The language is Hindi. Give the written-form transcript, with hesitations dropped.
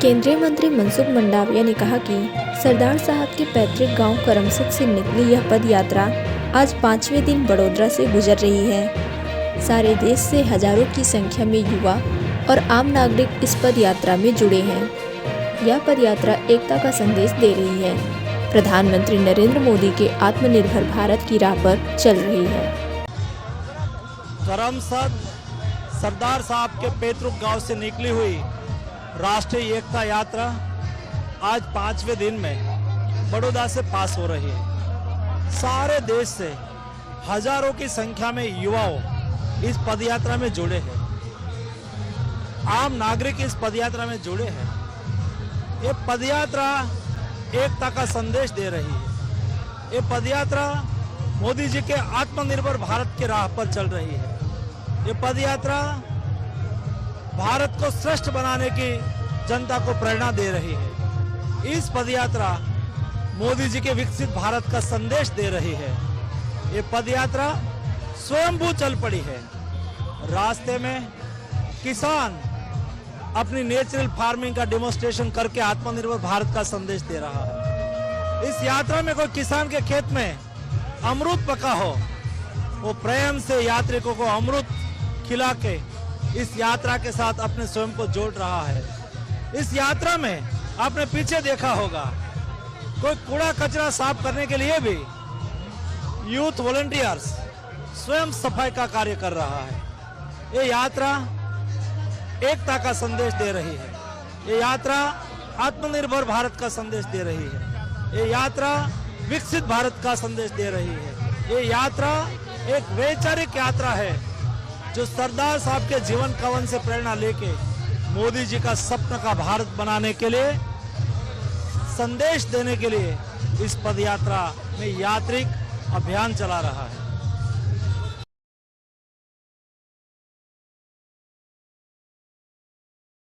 केंद्रीय मंत्री मनसुख मंडाविया ने कहा कि सरदार साहब के पैतृक गांव करमसद से निकली यह पद यात्रा आज 5वें दिन बड़ोदरा से गुजर रही है। सारे देश से हजारों की संख्या में युवा और आम नागरिक इस पद यात्रा में जुड़े हैं। यह पद यात्रा एकता का संदेश दे रही है। प्रधानमंत्री नरेंद्र मोदी के आत्मनिर्भर भारत की राह पर चल रही है। करमसद सरदार साहब के पैतृक गांव से निकली हुई राष्ट्रीय एकता यात्रा आज 5वें दिन में बड़ौदा से पास हो रही है। सारे देश से हजारों की संख्या में युवाओं इस पदयात्रा में जुड़े हैं। आम नागरिक इस पदयात्रा में जुड़े हैं। ये पदयात्रा एकता का संदेश दे रही है। ये पदयात्रा मोदी जी के आत्मनिर्भर भारत के राह पर चल रही है। ये पदयात्रा भारत को श्रेष्ठ बनाने की जनता को प्रेरणा दे रही है। इस पदयात्रा मोदी जी के विकसित भारत का संदेश दे रही है। ये पदयात्रा स्वयंभू चल पड़ी है। रास्ते में किसान अपनी नेचुरल फार्मिंग का डेमोन्स्ट्रेशन करके आत्मनिर्भर भारत का संदेश दे रहा है। इस यात्रा में कोई किसान के खेत में अमरूद पका हो, वो प्रेम से यात्रिकों को अमरूद खिला के इस यात्रा के साथ अपने स्वयं को जोड़ रहा है। इस यात्रा में आपने पीछे देखा होगा कोई कूड़ा कचरा साफ करने के लिए भी यूथ वॉलंटियर्स स्वयं सफाई का कार्य कर रहा है। ये यात्रा एकता का संदेश दे रही है। ये यात्रा आत्मनिर्भर भारत का संदेश दे रही है। ये यात्रा विकसित भारत का संदेश दे रही है। ये यात्रा एक वैचारिक यात्रा है जो सरदार साहब के जीवन कवन से प्रेरणा लेके मोदी जी का सपना का भारत बनाने के लिए संदेश देने के लिए इस पदयात्रा में यात्रिक अभियान चला रहा है।